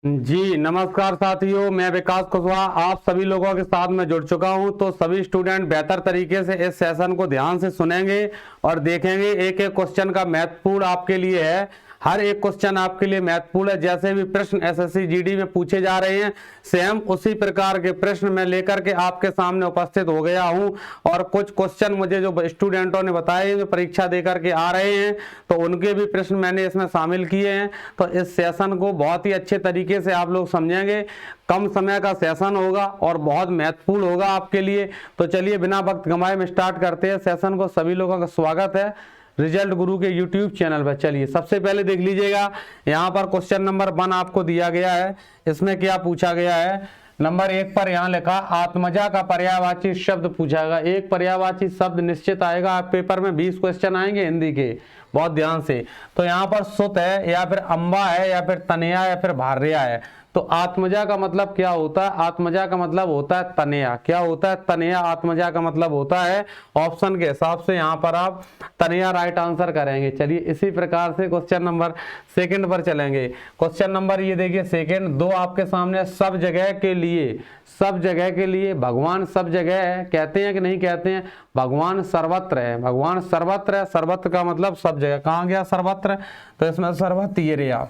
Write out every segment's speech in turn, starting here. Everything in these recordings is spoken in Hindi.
जी नमस्कार साथियों, मैं विकास कुशवाहा आप सभी लोगों के साथ में जुड़ चुका हूं। तो सभी स्टूडेंट बेहतर तरीके से इस सेशन को ध्यान से सुनेंगे और देखेंगे। एक एक क्वेश्चन का महत्वपूर्ण आपके लिए है, हर एक क्वेश्चन आपके लिए महत्वपूर्ण है। जैसे भी प्रश्न एसएससी जीडी में पूछे जा रहे हैं, सेम उसी प्रकार के प्रश्न मैं लेकर के आपके सामने उपस्थित हो गया हूं। और कुछ क्वेश्चन मुझे जो स्टूडेंटों ने बताए, जो परीक्षा देकर के आ रहे हैं, तो उनके भी प्रश्न मैंने इसमें शामिल किए हैं। तो इस सेशन को बहुत ही अच्छे तरीके से आप लोग समझेंगे। कम समय का सेशन होगा और बहुत महत्वपूर्ण होगा आपके लिए। तो चलिए बिना वक्त गंवाए में स्टार्ट करते हैं सेशन को। सभी लोगों का स्वागत है रिजल्ट गुरु के यूट्यूब चैनल पर। चलिए सबसे पहले देख लीजिएगा, यहाँ पर क्वेश्चन नंबर 1 आपको दिया गया है। इसमें क्या पूछा गया है, नंबर 1 पर यहाँ लिखा आत्मजा का पर्यायवाची शब्द पूछा गया। एक पर्यायवाची शब्द निश्चित आएगा। आप पेपर में 20 क्वेश्चन आएंगे हिंदी के, बहुत ध्यान से। तो यहाँ पर सुत है या फिर अम्बा है या फिर तनया या फिर भार्या है। तो आत्मजा का मतलब क्या होता है? आत्मजा का मतलब होता है तनया। क्या होता है? तनया आत्मजा का मतलब होता है। ऑप्शन के हिसाब से यहाँ पर आप तनया राइट आंसर करेंगे। चलिए इसी प्रकार से क्वेश्चन नंबर 2 पर चलेंगे। क्वेश्चन नंबर ये देखिए 2 आपके सामने। सब जगह के लिए, सब जगह के लिए, भगवान सब जगह है कहते हैं कि नहीं कहते हैं? भगवान सर्वत्र है, भगवान सर्वत्र है। सर्वत्र का मतलब सब जगह। कहाँ गया सर्वत्र? तो इसमें सर्वत्र ये रहा।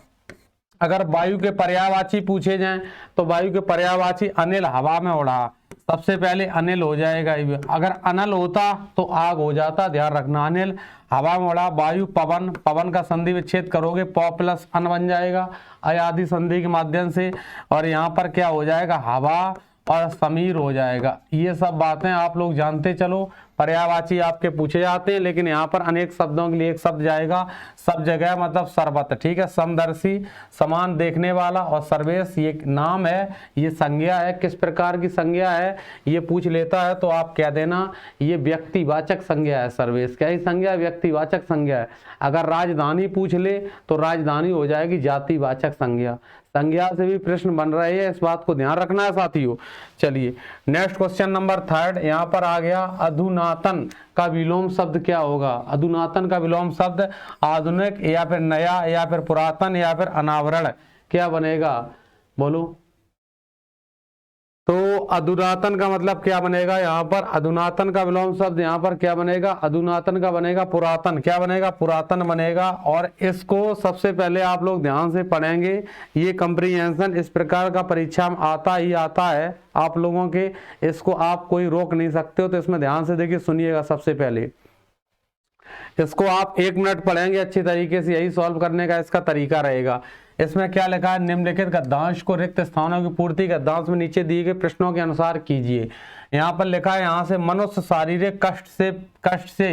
अगर वायु के पर्यायवाची पूछे जाएं तो वायु के पर्यायवाची अनिल हवा में उड़ा, सबसे पहले अनिल हो जाएगा। अगर अनल होता तो आग हो जाता, ध्यान रखना। अनिल हवा में उड़ा। वायु पवन, पवन का संधि विच्छेद करोगे प प्लस अन बन जाएगा अयादि संधि के माध्यम से। और यहाँ पर क्या हो जाएगा? हवा और समीर हो जाएगा। ये सब बातें आप लोग जानते चलो। पर्यायवाची आपके पूछे जाते हैं, लेकिन यहाँ पर अनेक शब्दों के लिए एक शब्द जाएगा। सब जगह मतलब सर्वत्र, ठीक है। समदर्शी, समान देखने वाला। और सर्वेश ये नाम है, ये संज्ञा है। किस प्रकार की संज्ञा है ये पूछ लेता है तो आप कह देना ये व्यक्तिवाचक संज्ञा है। सर्वेश क्या ही संज्ञा है? व्यक्तिवाचक संज्ञा है। अगर राजधानी पूछ ले तो राजधानी हो जाएगी जातिवाचक संज्ञा। संज्ञा से भी प्रश्न बन रहे हैं, इस बात को ध्यान रखना है साथियों। चलिए नेक्स्ट क्वेश्चन नंबर 3 यहाँ पर आ गया। अधुनातन का विलोम शब्द क्या होगा? अधुनातन का विलोम शब्द आधुनिक या फिर नया या फिर पुरातन या फिर अनावरण, क्या बनेगा? बोलो। तो अधुनातन का मतलब क्या बनेगा? यहाँ पर अधुनातन का विलोम शब्द यहाँ पर क्या बनेगा? अधुनातन का बनेगा पुरातन। क्या बनेगा? पुरातन बनेगा। और इसको सबसे पहले आप लोग ध्यान से पढ़ेंगे। ये कंप्रीहेंशन इस प्रकार का परीक्षा में आता ही आता है आप लोगों के, इसको आप कोई रोक नहीं सकते हो। तो इसमें ध्यान से देखिए, सुनिएगा। सबसे पहले इसको आप 1 मिनट पढ़ेंगे अच्छी तरीके से, यही सॉल्व करने का इसका तरीका रहेगा। इसमें क्या लिखा है? निम्नलिखित गद्यांश को रिक्त स्थानों की पूर्ति गद्यांश में नीचे दिए गए प्रश्नों के अनुसार कीजिए। यहाँ पर लिखा है, यहाँ से मनुष्य शारीरिक कष्ट से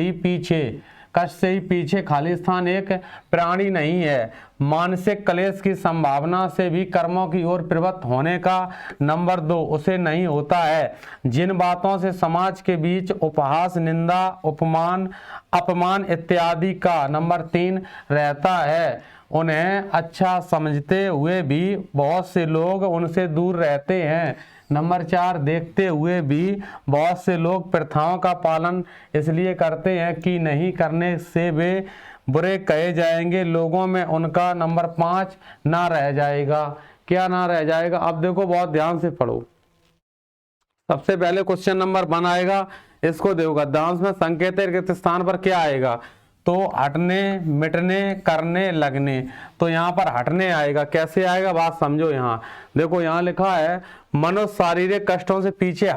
ही पीछे खाली स्थान एक प्राणी नहीं है। मानसिक क्लेश की संभावना से भी कर्मों की ओर प्रवृत्त होने का नंबर 2 उसे नहीं होता है। जिन बातों से समाज के बीच उपहास, निंदा, उपमान, अपमान इत्यादि का नंबर 3 रहता है, उन्हें अच्छा समझते हुए भी बहुत से लोग उनसे दूर रहते हैं। नंबर 4 देखते हुए भी बहुत से लोग प्रथाओं का पालन इसलिए करते हैं कि नहीं करने से वे बुरे कहे जाएंगे, लोगों में उनका नंबर 5 ना रह जाएगा। क्या ना रह जाएगा? अब देखो बहुत ध्यान से पढ़ो। सबसे पहले क्वेश्चन नंबर 1 आएगा, इसको देखो। गद्यांश में संकेतित रिक्त स्थान पर क्या आएगा? तो हटने, मिटने, करने, लगने। तो यहाँ पर हटने आएगा। कैसे आएगा बात समझो। यहाँ देखो, यहाँ लिखा है मनुष्य शारीरिक कष्टों से पीछे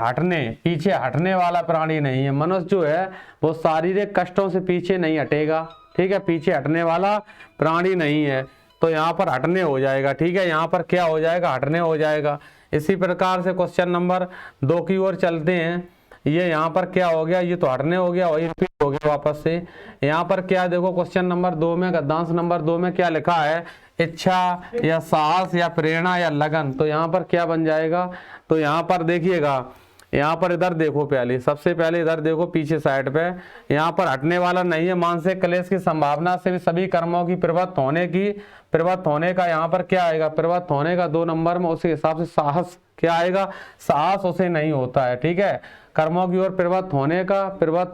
हटने वाला प्राणी नहीं है। मनुष्य जो है वो शारीरिक कष्टों से पीछे नहीं हटेगा, ठीक है। पीछे हटने वाला प्राणी नहीं है। तो यहाँ पर हटने हो जाएगा, ठीक है। यहाँ पर क्या हो जाएगा? हटने हो जाएगा। इसी प्रकार से क्वेश्चन नंबर 2 की ओर चलते हैं। ये यहाँ पर क्या हो गया? ये तो हटने हो गया, वही रिपीट हो गया वापस से। यहाँ पर क्या देखो, क्वेश्चन नंबर 2 में, गद्यांश नंबर 2 में क्या लिखा है? इच्छा या साहस या प्रेरणा या लगन। तो यहाँ पर क्या बन जाएगा? तो यहाँ पर देखिएगा, यहाँ पर इधर देखो, पहले सबसे पहले इधर देखो पीछे साइड पे। यहाँ पर हटने वाला नहीं है। मानसिक क्लेश की संभावना से भी सभी कर्मों की प्रवृत्त होने का यहाँ पर क्या आएगा? प्रवृत्त होने का 2 नंबर में, उसी हिसाब से साहस क्या आएगा? साहस उसे नहीं होता है, ठीक है। कर्मों की ओर प्रवृत्त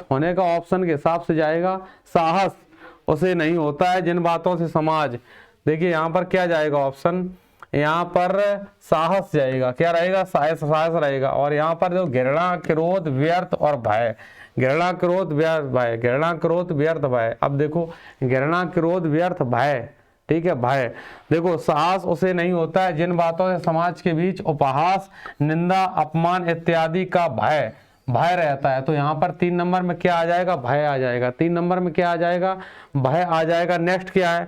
होने का ऑप्शन के हिसाब से जाएगा। साहस उसे नहीं होता है। जिन बातों से समाज, देखिए यहाँ पर क्या जाएगा ऑप्शन? यहाँ पर साहस जाएगा, क्या रहेगा, साहस रहेगा। और यहाँ पर जो घृणा, क्रोध, व्यर्थ और भय, घृणा, क्रोध, व्यर्थ, भय, घृणा, क्रोध, व्यर्थ, भय। अब देखो घृणा, क्रोध, व्यर्थ, भय, ठीक है, भय। देखो साहस उसे नहीं होता है जिन बातों से समाज के बीच उपहास, निंदा, अपमान इत्यादि का भय रहता है। तो यहाँ पर 3 नंबर में क्या आ जाएगा, भय आ जाएगा। 3 नंबर में क्या आ जाएगा, भय आ जाएगा। नेक्स्ट क्या है,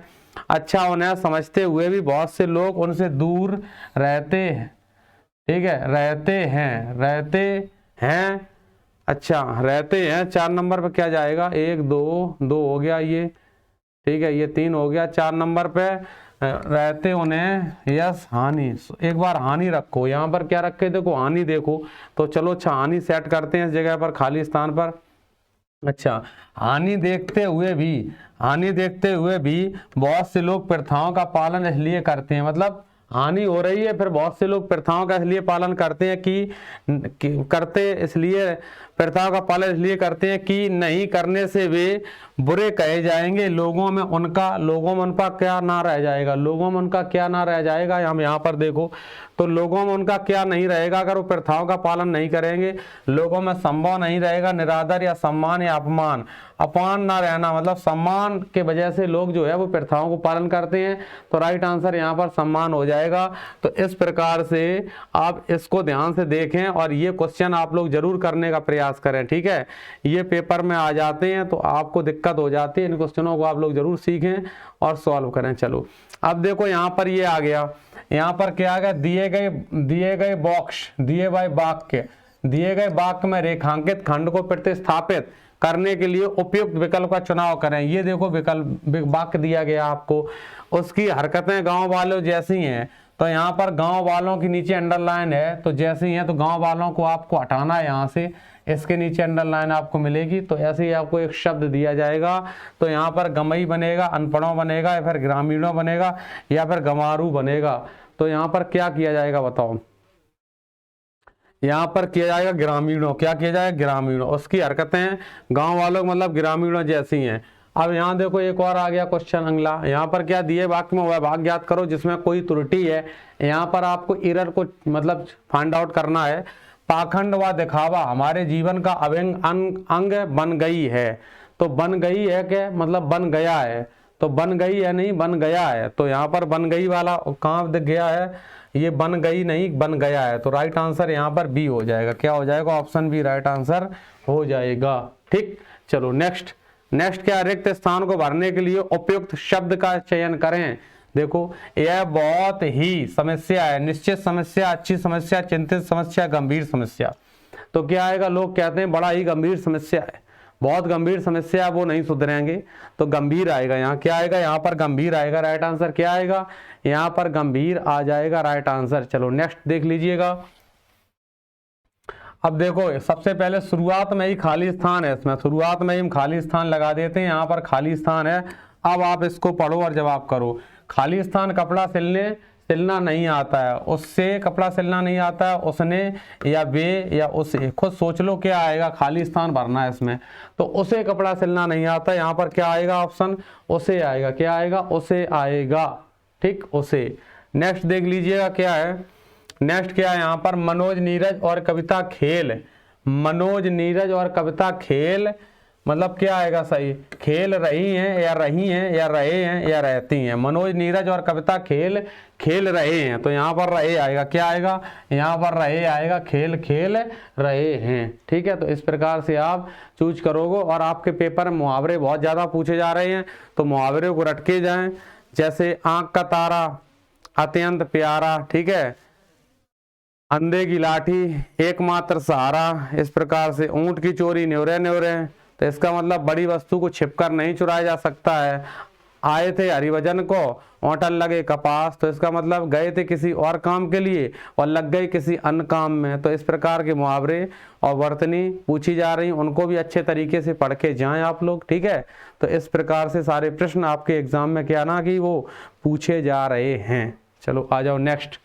अच्छा उन्हें समझते हुए भी बहुत से लोग उनसे दूर रहते हैं, ठीक है, रहते हैं, अच्छा रहते हैं। 4 नंबर पे क्या जाएगा, 1 2 हो गया ये, ठीक है, ये 3 हो गया। 4 नंबर पे रहते उन्हें यस हानि, एक बार हानि रखो, यहाँ पर क्या रखे, देखो हानि, देखो तो चलो अच्छा हानि सेट करते हैं इस जगह पर, खाली स्थान पर। अच्छा हानि देखते हुए भी बहुत से लोग प्रथाओं का पालन इसलिए करते हैं, मतलब हानि हो रही है फिर बहुत से लोग प्रथाओं का इसलिए पालन करते हैं प्रथाओं का पालन इसलिए करते हैं कि नहीं करने से वे बुरे कहे जाएंगे, लोगों में उनका क्या ना रह जाएगा, लोगों में उनका क्या ना रह जाएगा। हम यहाँ पर देखो तो लोगों में उनका क्या नहीं रहेगा, अगर वो प्रथाओं का पालन नहीं करेंगे, लोगों में संभव नहीं रहेगा निरादर या सम्मान या अपमान ना रहना, मतलब सम्मान के वजह से लोग जो है वो प्रथाओं को पालन करते हैं। तो राइट आंसर यहाँ पर सम्मान हो जाएगा। तो इस प्रकार से आप इसको ध्यान से देखें और ये क्वेश्चन आप लोग जरूर करने का प्रयास करें, ठीक है। ये पेपर में आ जाते हैं तो आपको दिक्कत हो जाती है, इन क्वेश्चनों को आप लोग जरूर सीखें और सॉल्व करें। चलो अब देखो यहाँ पर ये आ गया, यहाँ पर क्या आ गया, दिए गए बॉक्स, दिए गए वाक्य में रेखांकित खंड को प्रतिस्थापित करने के लिए उपयुक्त विकल्प का चुनाव करें। ये देखो विकल्प वाक्य दिया गया आपको, उसकी हरकतें गांव वालों जैसी हैं, तो यहाँ पर गांव वालों के नीचे अंडरलाइन है, तो जैसी हैं, तो गांव वालों को आपको हटाना है यहाँ से, इसके नीचे अंडरलाइन आपको मिलेगी। तो ऐसे ही आपको एक शब्द दिया जाएगा, तो यहाँ पर गमई बनेगा, अनपढ़ों बनेगा, या फिर ग्रामीणों बनेगा, या फिर गंवारू बनेगा। तो यहाँ पर क्या किया जाएगा बताओ, यहाँ पर किया जाएगा ग्रामीणों, क्या किया जाएगा, ग्रामीणों, उसकी हरकतें गांव वालों मतलब ग्रामीणों जैसी हैं। अब यहाँ देखो एक और आ गया क्वेश्चन अगला, यहाँ पर क्या दिए वाक्य में वह भाग ज्ञात करो जिसमें कोई त्रुटि है। यहाँ पर आपको एरर को मतलब फाइंड आउट करना है। पाखंड व दिखावा हमारे जीवन का अभिन्न अंग बन गई है, तो बन गई है क्या, मतलब बन गया है, तो बन गई है नहीं बन गया है, तो यहाँ पर बन गई वाला कहाँ दिख गया है, ये बन गई नहीं बन गया है। तो राइट आंसर यहाँ पर बी हो जाएगा, क्या हो जाएगा, ऑप्शन बी राइट आंसर हो जाएगा। ठीक, चलो नेक्स्ट क्या, रिक्त स्थान को भरने के लिए उपयुक्त शब्द का चयन करें। देखो यह बहुत ही समस्या है, निश्चित समस्या, अच्छी समस्या, चिंतित समस्या, गंभीर समस्या। तो क्या आएगा, लोग कहते हैं बड़ा ही गंभीर समस्या है, बहुत गंभीर समस्या, वो नहीं सुधरेंगे, तो गंभीर आएगा। यहाँ क्या आएगा, यहाँ पर गंभीर आएगा, राइट आंसर क्या आएगा, यहाँ पर गंभीर आ जाएगा राइट आंसर। चलो नेक्स्ट देख लीजिएगा। अब देखो सबसे पहले शुरुआत में ही खाली स्थान है, इसमें शुरुआत में ही हम खाली स्थान लगा देते हैं, यहाँ पर खाली स्थान है। अब आप इसको पढ़ो और जवाब करो। खाली स्थान कपड़ा सिलना नहीं आता है, उससे कपड़ा सिलना नहीं आता है, उसने या वे या उसे, खुद सोच लो क्या आएगा, खाली स्थान भरना है इसमें, तो उसे कपड़ा सिलना नहीं आता, यहाँ पर क्या आएगा ऑप्शन उसे आएगा, क्या आएगा उसे आएगा, ठीक उसे। नेक्स्ट देख लीजिएगा क्या है, नेक्स्ट क्या है यहाँ पर, मनोज नीरज और कविता खेल, मनोज नीरज और कविता खेल मतलब क्या आएगा सही, खेल रही हैं या रही हैं या रहे हैं या रहती हैं, मनोज नीरज और कविता खेल रहे हैं, तो यहाँ पर रहे आएगा, क्या आएगा यहाँ पर रहे आएगा, खेल रहे हैं। ठीक है, तो इस प्रकार से आप चूज करोगे। और आपके पेपर में मुहावरे बहुत ज़्यादा पूछे जा रहे हैं, तो मुहावरे को रटके जाएं, जैसे आँख का तारा अत्यंत प्यारा, ठीक है, अंधे की लाठी एकमात्र सहारा, इस प्रकार से ऊंट की चोरी न्योरे न्योरे, तो इसका मतलब बड़ी वस्तु को छिपकर नहीं चुराया जा सकता है। आए थे हरिभजन को ओंटल लगे कपास, तो इसका मतलब गए थे किसी और काम के लिए और लग गए किसी अन्य काम में। तो इस प्रकार के मुहावरे और वर्तनी पूछी जा रही, उनको भी अच्छे तरीके से पढ़ के जाएं आप लोग, ठीक है। तो इस प्रकार से सारे प्रश्न आपके एग्जाम में क्या ना कि वो पूछे जा रहे हैं। चलो आ जाओ नेक्स्ट।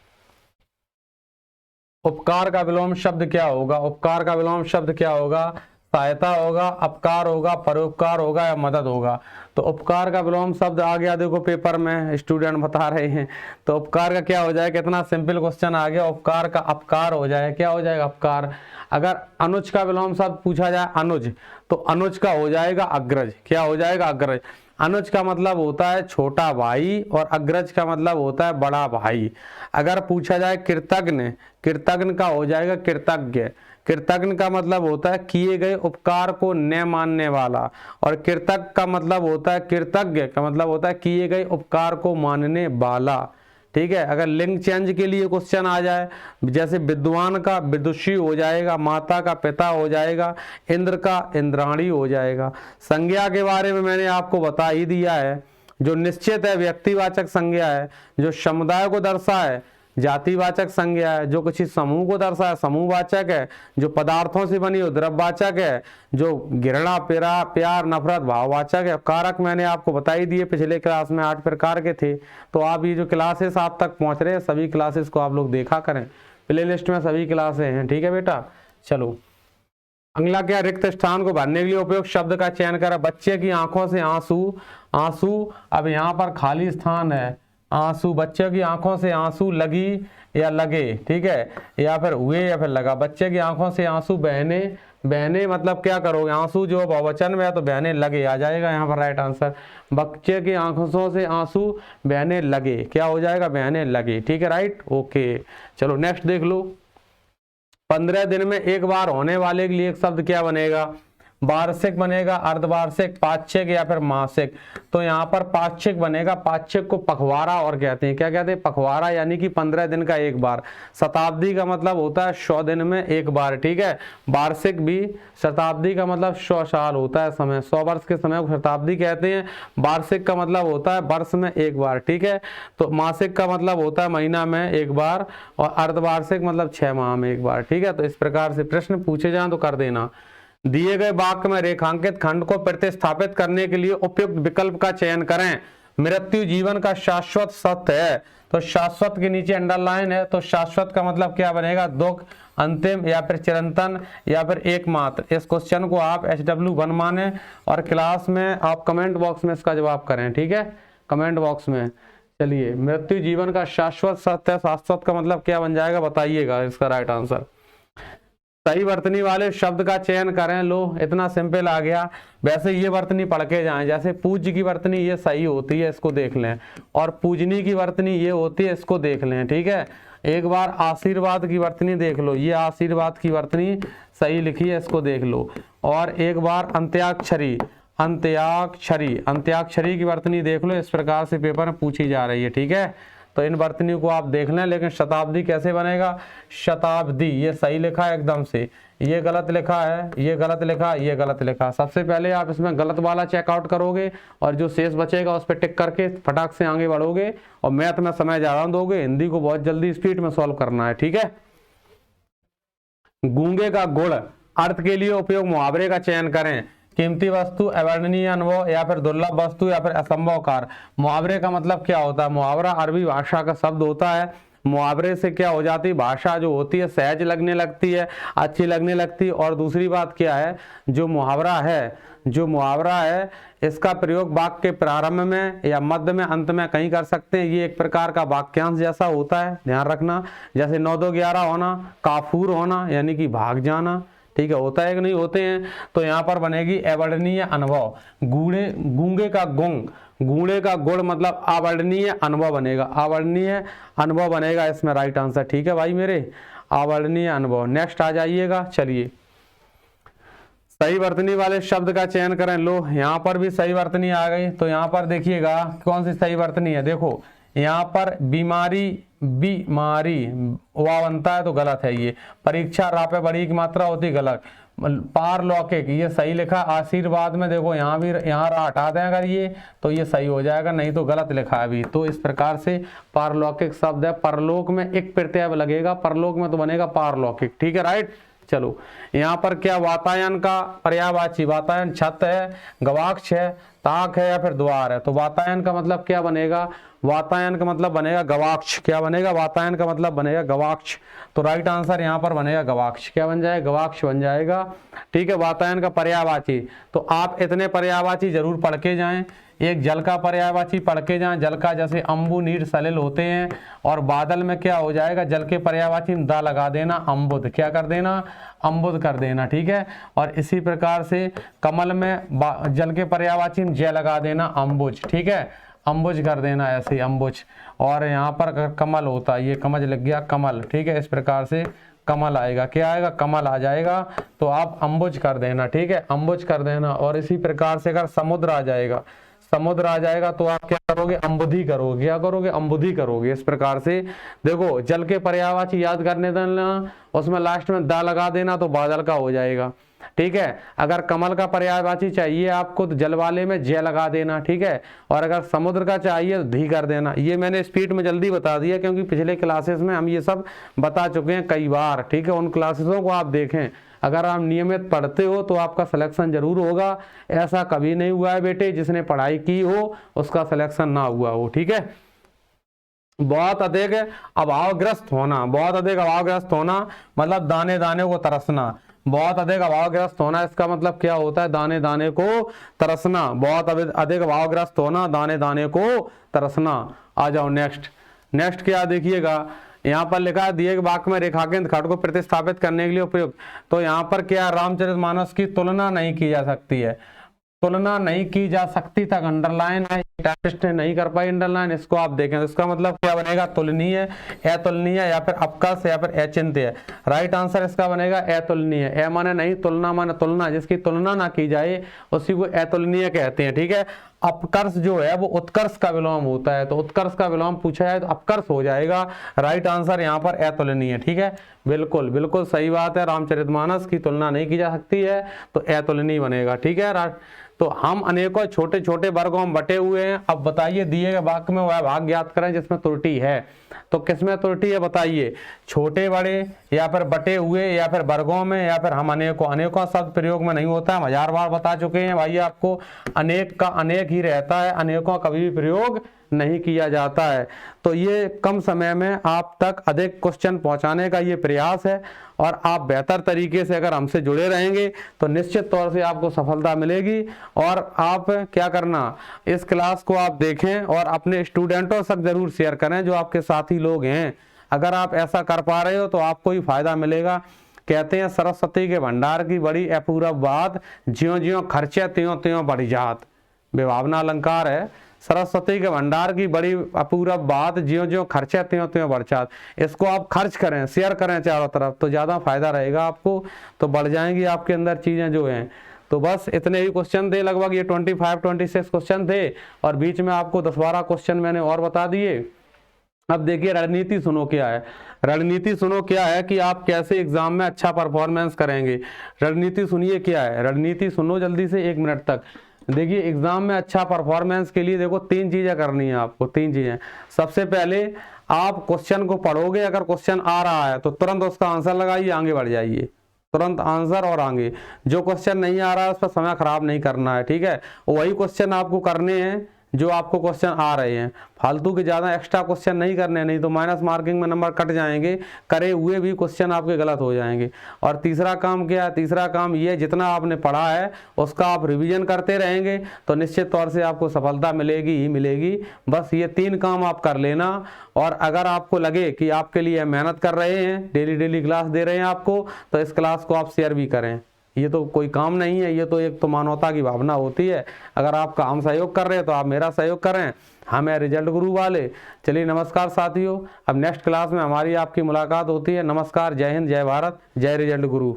उपकार का विलोम शब्द क्या होगा, उपकार का विलोम शब्द क्या होगा, सहायता होगा, अपकार होगा, परोपकार होगा या मदद होगा। तो उपकार का विलोम शब्द आ गया, देखो पेपर में स्टूडेंट बता रहे हैं। तो उपकार का क्या हो जाएगा, कितना सिंपल क्वेश्चन आ गया। उपकार का अपकार हो जाए, क्या हो जाएगा, अपकार। अगर अनुज का विलोम शब्द पूछा जाए अनुज, तो अनुज का हो जाएगा अग्रज। क्या हो जाएगा, अग्रज। अनुज का मतलब होता है छोटा भाई और अग्रज का मतलब होता है बड़ा भाई। अगर पूछा जाए कृतज्ञ, कृतज्ञ का हो जाएगा कृतज्ञ। कृतज्ञ का मतलब होता है किए गए उपकार को न मानने वाला, और कृतज्ञ का मतलब होता है, कृतज्ञ का मतलब होता है किए गए उपकार को मानने वाला। ठीक है। अगर लिंग चेंज के लिए क्वेश्चन आ जाए, जैसे विद्वान का विदुषी हो जाएगा, माता का पिता हो जाएगा, इंद्र का इंद्राणी हो जाएगा। संज्ञा के बारे में मैंने आपको बता ही दिया है। जो निश्चित है व्यक्तिवाचक संज्ञा है, जो समुदाय को दर्शाए जातिवाचक संज्ञा है, जो किसी समूह को दर्शाए समूहवाचक है, जो पदार्थों से बनी हो द्रव्यवाचक है, जो घृणा प्यार नफरत भाववाचक है। कारक मैंने आपको बता ही दिए, पिछले क्लास में 8 प्रकार के थे। तो आप ये जो क्लासेस आप तक पहुंच रहे हैं, सभी क्लासेस को आप लोग देखा करें, प्ले लिस्ट में सभी क्लासें हैं। ठीक है बेटा, चलो अगला क्या, रिक्त स्थान को भरने के लिए उपयुक्त शब्द का चयन करें। बच्चे की आंखों से आंसू, आंसू, अब यहाँ पर खाली स्थान है, आंसू। बच्चे की आंखों से आंसू लगी या लगे, ठीक है, या फिर हुए या फिर लगा। बच्चे की आंखों से आंसू बहने, बहने मतलब क्या करोगे, आंसू जो बहुवचन में है तो बहने लगे आ जाएगा यहाँ पर राइट आंसर। बच्चे की आंखों से आंसू बहने लगे, क्या हो जाएगा, बहने लगे। ठीक है, राइट, ओके। चलो नेक्स्ट देख लो। 15 दिन में एक बार होने वाले के लिए एक शब्द क्या बनेगा, वार्षिक बनेगा, अर्धवार्षिक, पाक्षिक या फिर मासिक। तो यहाँ पर पाक्षिक बनेगा। पाक्षिक को पखवाड़ा और कहते हैं, क्या कहते हैं, पखवाड़ा, यानी कि 15 दिन का एक बार। शताब्दी का मतलब होता है 100 दिन में एक बार। ठीक है, वार्षिक भी, शताब्दी का मतलब 100 साल होता है समय, 100 वर्ष के समय को शताब्दी कहते हैं। वार्षिक का मतलब होता है वर्ष में एक बार। ठीक है, तो मासिक का मतलब होता है महीना में एक बार, और अर्धवार्षिक मतलब 6 माह में एक बार। ठीक है, तो इस प्रकार से प्रश्न पूछे जाए तो कर देना। दिए गए वाक्य में रेखांकित खंड को प्रतिस्थापित करने के लिए उपयुक्त विकल्प का चयन करें। मृत्यु जीवन का शाश्वत सत्य है, तो शाश्वत के नीचे अंडरलाइन है, तो शाश्वत का मतलब क्या बनेगा, दुख, अंतिम या फिर चिरंतन या फिर एकमात्र। इस क्वेश्चन को आप HW1 माने और क्लास में आप कमेंट बॉक्स में इसका जवाब करें। ठीक है, कमेंट बॉक्स में। चलिए, मृत्यु जीवन का शाश्वत सत्य है, शाश्वत का मतलब क्या बन जाएगा बताइएगा इसका राइट आंसर। सही वर्तनी वाले शब्द का चयन करें। लो, इतना सिंपल आ गया। वैसे ये वर्तनी पढ़ के जाएं, जैसे पूज्य की वर्तनी ये सही होती है, इसको देख लें, और पूजनी की वर्तनी ये होती है, इसको देख लें। ठीक है, एक बार आशीर्वाद की वर्तनी देख लो, ये आशीर्वाद की वर्तनी सही लिखी है, इसको देख लो। और एक बार अंत्याक्षरी, अंत्याक्षरी, अंत्याक्षरी की वर्तनी देख लो। इस प्रकार से पेपर में पूछी जा रही है। ठीक है, तो इन वर्तनियों को आप देख लें। लेकिन शताब्दी कैसे बनेगा, शताब्दी ये सही लिखा है एकदम से, ये गलत लिखा है, ये गलत लिखा, ये गलत लिखा। सबसे पहले आप इसमें गलत वाला चेकआउट करोगे और जो शेष बचेगा उस पर टिक करके फटाक से आगे बढ़ोगे, और मैथ में समय ज्यादा दोगे, हिंदी को बहुत जल्दी स्पीड में सॉल्व करना है। ठीक है, गूंगे का गुण अर्थ के लिए उपयोग मुहावरे का चयन करें। कीमती वस्तु, अवर्णनीय अनुभव या फिर दुर्लभ वस्तु या फिर असंभव कार्य। मुहावरे का मतलब क्या होता है, मुहावरा अरबी भाषा का शब्द होता है। मुहावरे से क्या हो जाती है, भाषा जो होती है सहज लगने लगती है, अच्छी लगने लगती है। और दूसरी बात क्या है, जो मुहावरा है, जो मुहावरा है इसका प्रयोग वाक्य के प्रारंभ में या मध्य में, अंत में कहीं कर सकते हैं। ये एक प्रकार का वाक्यांश जैसा होता है, ध्यान रखना। जैसे 9 2 11 होना, काफूर होना यानी कि भाग जाना। ठीक है, होता है कि नहीं होते हैं। तो यहाँ पर बनेगी अवर्णनीय अनुभव। गूढ़े, गूंगे का गुण, गूढ़े का गुण मतलब अवर्णनीय अनुभव बनेगा, अवर्णनीय अनुभव बनेगा इसमें राइट आंसर। ठीक है भाई मेरे, अवर्णनीय अनुभव। नेक्स्ट आ जाइएगा। चलिए, सही वर्तनी वाले शब्द का चयन करें। लो, यहाँ पर भी सही वर्तनी आ गई। तो यहाँ पर देखिएगा कौन सी सही वर्तनी है। देखो यहाँ पर बीमारी, बीमारी वाह बनता है तो गलत है ये। परीक्षा रा पे बड़ी की मात्रा होती, गलत। पारलौकिक ये सही लिखा। आशीर्वाद में देखो यहाँ भी, यहाँ रा हटा दें अगर ये, तो ये सही हो जाएगा, नहीं तो गलत लिखा है अभी। तो इस प्रकार से पारलौकिक शब्द है। परलोक में एक प्रत्यय लगेगा, परलोक में तो बनेगा पारलौकिक। ठीक है, राइट। चलो यहाँ पर क्या वातायन का पर्यायवाची, वातायन छत है, गवाक्ष है, ताक है या फिर द्वार है। तो वातायन का मतलब क्या बनेगा, वातायन का मतलब बनेगा गवाक्ष। क्या बनेगा, वातायन का मतलब बनेगा गवाक्ष। तो राइट आंसर यहाँ पर बनेगा गवाक्ष। क्या बन जाएगा, गवाक्ष बन जाएगा। ठीक है, वातायन का पर्यायवाची। तो आप इतने पर्यायवाची जरूर पढ़ के जाएं। एक जल का पर्यायवाची पढ़ के जाएं, जल का जैसे अम्बु, नीर, सलिल होते हैं। और बादल में क्या हो जाएगा, जल के पर्यायवाची में दा लगा देना, अम्बुद। क्या कर देना, अम्बुद कर देना। ठीक है, और इसी प्रकार से कमल में जल के पर्यायवाची में जय लगा देना, अम्बुज। ठीक है, अम्बुज कर देना ऐसे ही, अम्बुज। और यहाँ पर अगर कमल होता है, ये कमज लग गया, कमल। ठीक है, इस प्रकार से कमल आएगा। क्या आएगा, कमल आ जाएगा। तो आप अम्बुज कर देना। ठीक है, अम्बुज कर देना। और इसी प्रकार से अगर समुद्र आ जाएगा, समुद्र आ जाएगा तो आप क्या करोगे, अम्बुधि करोगे। क्या करोगे, अम्बुधि करोगे। इस प्रकार से देखो, जल के पर्यायवाची याद करने देना, उसमें लास्ट में दा लगा देना तो बादल का हो जाएगा। ठीक है, अगर कमल का पर्यायवाची चाहिए आपको तो जल वाले में जय लगा देना। ठीक है, और अगर समुद्र का चाहिए तो धी कर देना। ये मैंने स्पीड में जल्दी बता दिया क्योंकि पिछले क्लासेस में हम ये सब बता चुके हैं कई बार। ठीक है, उन क्लासेसों को आप देखें। अगर आप नियमित पढ़ते हो तो आपका सिलेक्शन जरूर होगा। ऐसा कभी नहीं हुआ है बेटे जिसने पढ़ाई की हो उसका सिलेक्शन ना हुआ हो। ठीक है, बहुत अधिक अभावग्रस्त होना, बहुत अधिक अभावग्रस्त होना मतलब दाने दाने को तरसना। बहुत अधिक अभावग्रस्त होना इसका मतलब क्या होता है, दाने दाने को तरसना। बहुत अधिक अभावग्रस्त होना, दाने दाने को तरसना। आ जाओ नेक्स्ट। नेक्स्ट क्या देखिएगा, यहाँ पर लिखा है दिए गए वाक्य में रेखांकित खंड को प्रतिस्थापित करने के लिए उपयुक्त। तो यहाँ पर क्या, रामचरितमानस की तुलना नहीं की जा सकती है। तुलना नहीं की जा सकती तक अंडरलाइन है, टाइपिस्ट ने नहीं कर पाई अंडरलाइन। इसको आप देखें तो इसका मतलब क्या बनेगा, तुलनीय, अतुलनीय या फिर अपकर्ष या फिर अचिंत्य। राइट आंसर इसका बनेगा अतुलनीय। ए माने नहीं, तुलना माने तुलना, जिसकी तुलना ना की जाए उसी को अतुलनीय कहते हैं। ठीक है, अपकर्ष जो है वो उत्कर्ष का विलोम होता है, तो उत्कर्ष का विलोम पूछा जाए तो अपकर्ष हो जाएगा। राइट आंसर यहाँ पर अतुलनीय। ठीक है, बिल्कुल बिल्कुल सही बात है, रामचरितमानस की तुलना नहीं की जा सकती है तो अतुलनीय बनेगा। ठीक है, तो हम अनेकों छोटे छोटे वर्गों में बटे हुए हैं। अब बताइए दिए गए वाक्य में वह भाग ज्ञात करें जिसमें त्रुटि है। तो किसमें त्रुटि है बताइए, छोटे बड़े या फिर बटे हुए या फिर वर्गों में या फिर हम अनेकों। अनेकों शब्द प्रयोग में नहीं होता है, हम 1000 बार बता चुके हैं भाई आपको। अनेक का अनेक ही रहता है, अनेकों कभी भी प्रयोग नहीं किया जाता है। तो ये कम समय में आप तक अधिक क्वेश्चन पहुंचाने का ये प्रयास है। और आप बेहतर तरीके से अगर हमसे जुड़े रहेंगे तो निश्चित तौर से आपको सफलता मिलेगी। और आप क्या करना, इस क्लास को आप देखें और अपने स्टूडेंटों तक जरूर शेयर करें जो आपके साथी लोग हैं। अगर आप ऐसा कर पा रहे हो तो आपको ही फायदा मिलेगा। कहते हैं सरस्वती के भंडार की बड़ी अपूर्व बात, ज्यों ज्यों खर्चे त्यों त्यों बढ़ जात। विभावना अलंकार है, सरस्वती के भंडार की बड़ी अपूर्व बात, ज्यों ज्यों खर्चा त्यों त्यों बढ़ जात। इसको आप खर्च करें, शेयर करें चारों तरफ तो ज़्यादा फायदा रहेगा आपको, तो बढ़ जाएंगी आपके अंदर चीज़ें जो हैं। तो बस इतने ही क्वेश्चन थे, लगभग ये 25-26 क्वेश्चन थे और बीच में आपको 10-12 क्वेश्चन मैंने और बता दिए। अब देखिए रणनीति सुनो क्या है। रणनीति सुनो क्या है कि आप कैसे एग्जाम में अच्छा परफॉर्मेंस करेंगे। रणनीति सुनिए क्या है, रणनीति सुनो जल्दी से 1 मिनट तक। देखिए एग्जाम में अच्छा परफॉर्मेंस के लिए देखो 3 चीजें करनी है आपको, 3 चीजें। सबसे पहले आप क्वेश्चन को पढ़ोगे, अगर क्वेश्चन आ रहा है तो तुरंत उसका आंसर लगाइए, आगे बढ़ जाइए, तुरंत आंसर और आगे। जो क्वेश्चन नहीं आ रहा है उस पर समय खराब नहीं करना है। ठीक है, वही क्वेश्चन आपको करने हैं जो आपको क्वेश्चन आ रहे हैं, फालतू के ज़्यादा एक्स्ट्रा क्वेश्चन नहीं करने, नहीं तो माइनस मार्किंग में नंबर कट जाएंगे, करे हुए भी क्वेश्चन आपके गलत हो जाएंगे। और तीसरा काम क्या है, तीसरा काम ये, जितना आपने पढ़ा है उसका आप रिवीजन करते रहेंगे तो निश्चित तौर से आपको सफलता मिलेगी ही मिलेगी। बस ये 3 काम आप कर लेना। और अगर आपको लगे कि आपके लिए मेहनत कर रहे हैं, डेली डेली क्लास दे रहे हैं आपको, तो इस क्लास को आप शेयर भी करें। ये तो कोई काम नहीं है, ये तो एक तो मानवता की भावना होती है। अगर आपका हम सहयोग कर रहे हैं तो आप मेरा सहयोग करें, हम हैं रिजल्ट गुरु वाले। चलिए नमस्कार साथियों, अब नेक्स्ट क्लास में हमारी आपकी मुलाकात होती है। नमस्कार, जय हिंद, जय भारत, जय रिजल्ट गुरु।